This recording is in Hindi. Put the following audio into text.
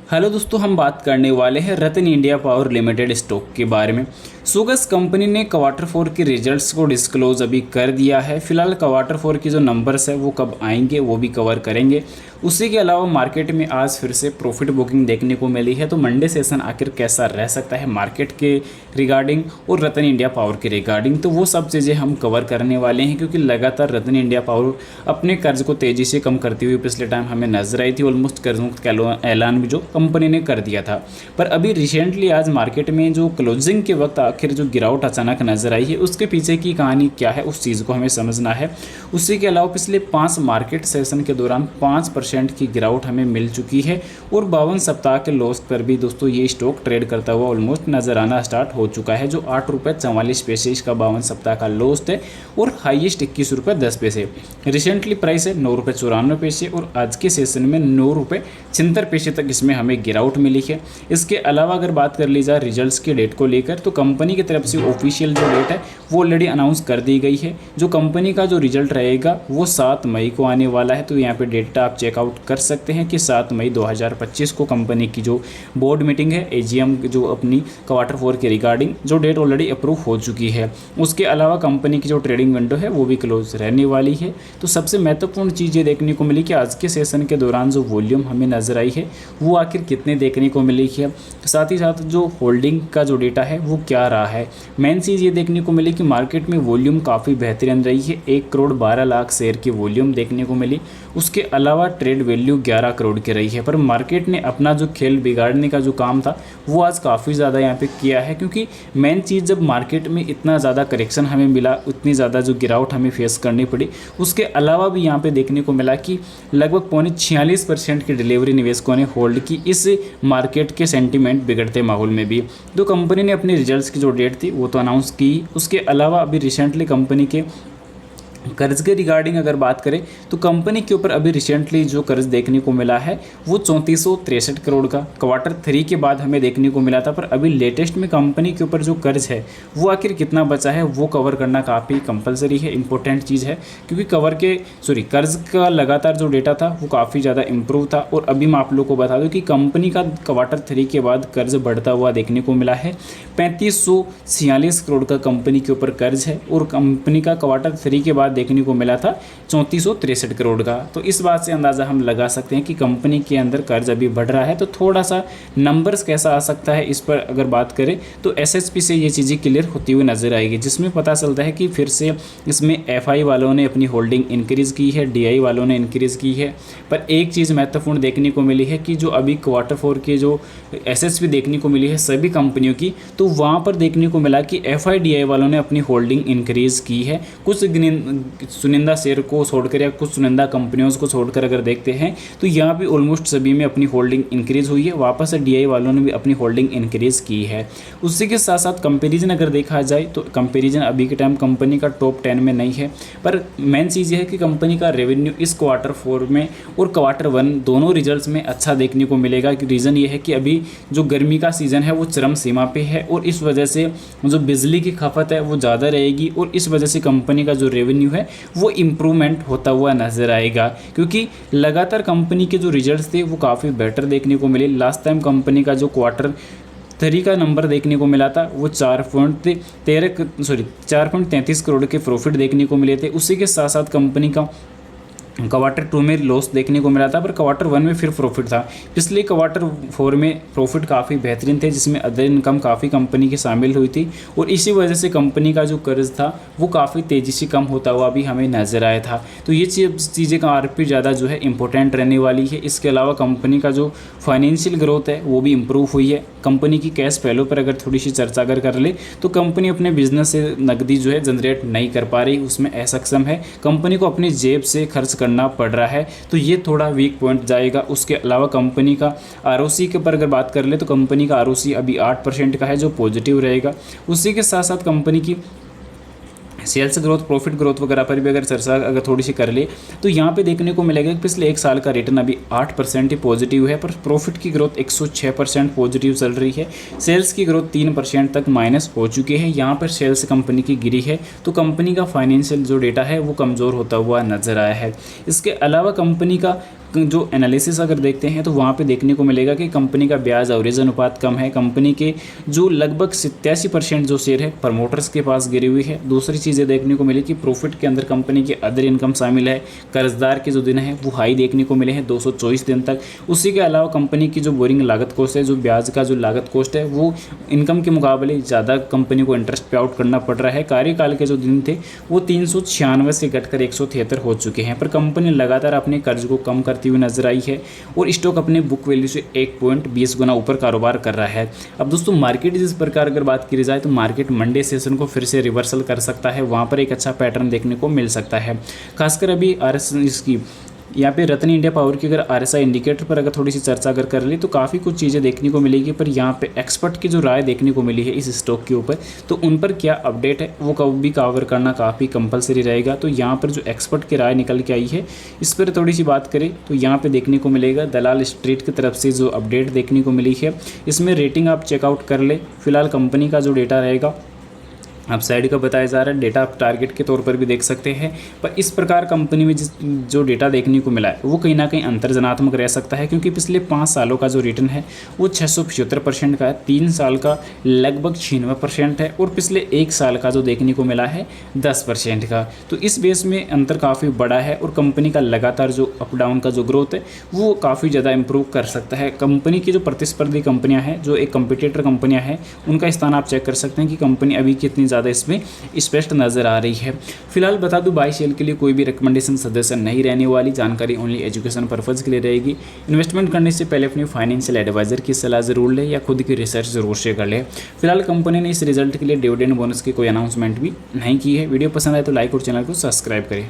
हेलो दोस्तों, हम बात करने वाले हैं रतन इंडिया पावर लिमिटेड स्टॉक के बारे में। सुगस कंपनी ने क्वार्टर फोर के रिजल्ट्स को डिस्क्लोज अभी कर दिया है। फिलहाल क्वार्टर फोर की जो नंबर्स है वो कब आएंगे वो भी कवर करेंगे। उसी के अलावा मार्केट में आज फिर से प्रॉफिट बुकिंग देखने को मिली है। तो मंडे सेशन आखिर कैसा रह सकता है मार्केट के रिगार्डिंग और रतन इंडिया पावर के रिगार्डिंग, तो वो सब चीज़ें हम कवर करने वाले हैं, क्योंकि लगातार रतन इंडिया पावर अपने कर्ज को तेज़ी से कम करती हुई पिछले टाइम हमें नजर आई थी। ऑलमोस्ट कर्ज मुक्त ऐलान भी जो कंपनी ने कर दिया था, पर अभी रिसेंटली आज मार्केट में जो क्लोजिंग के वक्त आखिर जो गिरावट अचानक नजर आई है उसके पीछे की कहानी क्या है उस चीज़ को हमें समझना है। उसी के अलावा पिछले 5 मार्केट सेशन के दौरान 5% की गिरावट हमें मिल चुकी है और 52 सप्ताह के लॉस पर भी दोस्तों ये स्टॉक ट्रेड करता हुआ ऑलमोस्ट नजर आना स्टार्ट हो चुका है। जो 8 रुपये 44 पैसे इसका 52 सप्ताह का लॉस है और हाईएस्ट 21 रुपये 10 पैसे। रिसेंटली प्राइस है 9 रुपये 94 पैसे और आज के सेशन में 9 रुपये 76 पैसे तक इसमें हमें गिरावट मिली है। इसके अलावा अगर बात कर ली जाए रिजल्ट्स के डेट को लेकर, तो कंपनी की तरफ से ऑफिशियल जो डेट है वो ऑलरेडी अनाउंस कर दी गई है। जो कंपनी का जो रिजल्ट रहेगा वो 7 मई को आने वाला है। तो यहाँ पे डेटा आप चेकआउट कर सकते हैं कि 7 मई 2025 को कंपनी की जो बोर्ड मीटिंग है एजीएम जो अपनी क्वार्टर फोर के रिगार्डिंग जो डेट ऑलरेडी अप्रूव हो चुकी है। उसके अलावा कंपनी की जो ट्रेडिंग विंडो है वो भी क्लोज रहने वाली है। तो सबसे महत्वपूर्ण चीज़ ये देखने को मिली कि आज के सेशन के दौरान जो वॉल्यूम हमें नजर आई है वो आखिर कितने देखने को मिली है। साथ ही साथ जो होल्डिंग का जो डेटा है वो क्या रहा है। मेन चीज़ ये देखने को मिली कि मार्केट में वॉल्यूम काफ़ी बेहतरीन रही है। 1 करोड़ 12 लाख शेयर की वॉल्यूम देखने को मिली। उसके अलावा ट्रेड वैल्यू 11 करोड़ की रही है। पर मार्केट ने अपना जो खेल बिगाड़ने का जो काम था वो आज काफ़ी ज़्यादा यहाँ पे किया है, क्योंकि मेन चीज़ जब मार्केट में इतना ज़्यादा करेक्शन हमें मिला, उतनी ज़्यादा जो गिरावट हमें फेस करनी पड़ी। उसके अलावा भी यहाँ पे देखने को मिला कि लगभग 46% की डिलीवरी निवेशकों ने होल्ड की इस मार्केट के सेंटीमेंट बिगड़ते माहौल में भी। तो कंपनी ने अपने रिजल्ट्स की जो डेट थी वो तो अनाउंस की। उसके अलावा अभी रिसेंटली कंपनी के कर्ज के रिगार्डिंग अगर बात करें तो कंपनी के ऊपर अभी रिसेंटली जो कर्ज देखने को मिला है वो 3463 करोड़ का क्वार्टर 3 के बाद हमें देखने को मिला था। पर अभी लेटेस्ट में कंपनी के ऊपर जो कर्ज है वो आखिर कितना बचा है वो कवर करना काफ़ी कंपलसरी है, इंपॉर्टेंट चीज़ है, क्योंकि कर्ज का लगातार जो डेटा था वो काफ़ी ज़्यादा इंप्रूव था। और अभी मैं आप लोग को बता दूँ कि कंपनी का क्वार्टर 3 के बाद कर्ज बढ़ता हुआ देखने को मिला है। 3546 करोड़ का कंपनी के ऊपर कर्ज है और कंपनी का क्वार्टर 3 के बाद देखने को मिला था 3463 करोड़ का। तो इस बात से अंदाज़ा हम लगा सकते हैं कि कंपनी के अंदर कर्ज अभी बढ़ रहा है। तो थोड़ा सा नंबर्स कैसा आ सकता है इस पर अगर बात करें तो एसएसपी से ये चीज़ें क्लियर होती हुई नजर आएगी, जिसमें पता चलता है कि फिर से इसमें एफआई वालों ने अपनी होल्डिंग इंक्रीज़ की है, डीआई वालों ने इंक्रीज़ की है। पर एक चीज़ महत्वपूर्ण देखने को मिली है कि जो अभी क्वार्टर 4 के जो एसएसपी देखने को मिली है सभी कंपनियों की, तो वहाँ पर देखने को मिला कि एफआई डीआई वालों ने अपनी होल्डिंग इंक्रीज़ की है। कुछ चुनिंदा शेयर को छोड़कर या कुछ चुनिंदा कंपनियों को छोड़कर अगर देखते हैं तो यहाँ भी ऑलमोस्ट सभी में अपनी होल्डिंग इंक्रीज़ हुई है। वापस से डीआई वालों ने भी अपनी होल्डिंग इंक्रीज़ की है। उसी के साथ साथ कंपैरिजन अगर देखा जाए तो कंपैरिजन अभी के टाइम कंपनी का टॉप 10 में नहीं है। पर मेन चीज़ ये है कि कंपनी का रेवेन्यू इस क्वार्टर 4 में और क्वार्टर 1 दोनों रिजल्ट्स में अच्छा देखने को मिलेगा। रीज़न ये है कि अभी जो गर्मी का सीज़न है वो चरम सीमा पे है और इस वजह से जो बिजली की खपत है वो ज़्यादा रहेगी और इस वजह से कंपनी का जो रेवेन्यू है वो इम्प्रूवमेंट होता हुआ नजर आएगा, क्योंकि लगातार कंपनी के जो रिजल्ट्स थे वो काफ़ी बेटर देखने को मिले। लास्ट टाइम कंपनी का जो क्वार्टर 3 का नंबर देखने को मिला था वो 4.33 करोड़ के प्रॉफिट देखने को मिले थे। उसी के साथ साथ कंपनी का क्वार्टर 2 में लॉस देखने को मिला था, पर क्वार्टर 1 में फिर प्रॉफिट था। पिछले क्वार्टर 4 में प्रॉफिट काफ़ी बेहतरीन थे, जिसमें अदर इनकम काफ़ी कंपनी की शामिल हुई थी और इसी वजह से कंपनी का जो कर्ज था वो काफ़ी तेज़ी से कम होता हुआ भी हमें नज़र आया था। तो ये चीज़ें का आरपी ज़्यादा जो है इंपॉर्टेंट रहने वाली है। इसके अलावा कंपनी का जो फाइनेंशियल ग्रोथ है वो भी इम्प्रूव हुई है। कंपनी की कैश फैलो पर अगर थोड़ी सी चर्चा अगर कर ले तो कंपनी अपने बिजनेस से नकदी जो है जनरेट नहीं कर पा रही, उसमें असक्षम है। कंपनी को अपनी जेब से खर्च करना पड़ रहा है, तो ये थोड़ा वीक पॉइंट जाएगा। उसके अलावा कंपनी का आरओसी के ऊपर अगर बात कर ले तो कंपनी का आरओसी अभी 8% का है जो पॉजिटिव रहेगा। उसी के साथ साथ कंपनी की सेल्स ग्रोथ, प्रॉफिट ग्रोथ वगैरह पर भी अगर चर्चा अगर थोड़ी सी कर ले तो यहाँ पे देखने को मिलेगा कि पिछले 1 साल का रिटर्न अभी 8% ही पॉजिटिव है, पर प्रॉफिट की ग्रोथ 106% पॉजिटिव चल रही है। सेल्स की ग्रोथ 3% तक माइनस हो चुकी है। यहाँ पर सेल्स कंपनी की गिरी है, तो कंपनी का फाइनेंशियल जो डेटा है वो कमज़ोर होता हुआ नजर आया है। इसके अलावा कंपनी का जो एनालिसिस अगर देखते हैं तो वहाँ पे देखने को मिलेगा कि कंपनी का ब्याज एवरेज अनुपात कम है। कंपनी के जो लगभग 87% जो शेयर है प्रमोटर्स के पास गिरी हुई है। दूसरी चीज़ें देखने को मिली कि प्रॉफिट के अंदर कंपनी के अदर इनकम शामिल है। कर्जदार के जो दिन है वो हाई देखने को मिले हैं 224 दिन तक। उसी के अलावा कंपनी की जो बोरिंग लागत कोस्ट है, जो ब्याज का जो लागत कोस्ट है, वो इनकम के मुकाबले ज़्यादा कंपनी को इंटरेस्ट पे आउट करना पड़ रहा है। कार्यकाल के जो दिन थे वो 396 से घटकर 173 हो चुके हैं। पर कंपनी लगातार अपने कर्ज को कम करती हुई नजर आई है और स्टॉक अपने बुक वैल्यू से 1.20 गुना ऊपर कारोबार कर रहा है। अब दोस्तों मार्केट जिस प्रकार अगर बात की जाए तो मार्केट मंडे सेशन को फिर से रिवर्सल कर सकता है। वहाँ पर एक अच्छा पैटर्न देखने को मिल सकता है। खासकर अभी इसकी यहाँ पे रत्न इंडिया पावर की अगर RSI इंडिकेटर पर अगर थोड़ी सी चर्चा अगर कर ली तो काफ़ी कुछ चीज़ें देखने को मिलेगी। पर यहाँ पे एक्सपर्ट की जो राय देखने को मिली है इस स्टॉक के ऊपर, तो उन पर क्या अपडेट है वो कभी भी कवर करना काफ़ी कंपलसरी रहेगा। तो यहाँ पर जो एक्सपर्ट की राय निकल के आई है इस पर थोड़ी सी बात करें तो यहाँ पर देखने को मिलेगा दलाल स्ट्रीट की तरफ से जो अपडेट देखने को मिली है, इसमें रेटिंग आप चेकआउट कर ले। फिलहाल कंपनी का जो डेटा रहेगा अपसाइड का बताया जा रहा है, डेटा आप टारगेट के तौर पर भी देख सकते हैं। पर इस प्रकार कंपनी में जो डेटा देखने को मिला है वो कहीं ना कहीं अंतर्जनात्मक रह सकता है, क्योंकि पिछले 5 सालों का जो रिटर्न है वो 675% का है, 3 साल का लगभग 96% है और पिछले 1 साल का जो देखने को मिला है 10% का। तो इस बेस में अंतर काफ़ी बड़ा है और कंपनी का लगातार जो अप डाउन का जो ग्रोथ है वो काफ़ी ज़्यादा इंप्रूव कर सकता है। कंपनी की जो प्रतिस्पर्धी कंपनियाँ हैं, जो एक कंपिटिटर कंपनियाँ हैं, उनका स्थान आप चेक कर सकते हैं कि कंपनी अभी कितनी ज़्यादा इसमें स्पष्ट नजर आ रही है। फिलहाल बता दूं बाय सेल के लिए कोई भी रिकमेंडेशन सदस्य नहीं रहने वाली, जानकारी ओनली एजुकेशन पर्पज के लिए रहेगी। इन्वेस्टमेंट करने से पहले अपनी फाइनेंशियल एडवाइजर की सलाह जरूर ले या खुद की रिसर्च जरूर से कर ले। फिलहाल कंपनी ने इस रिजल्ट के लिए डिविडेंड बोनस की कोई अनाउंसमेंट भी नहीं की है। वीडियो पसंद आए तो लाइक और चैनल को सब्सक्राइब करें।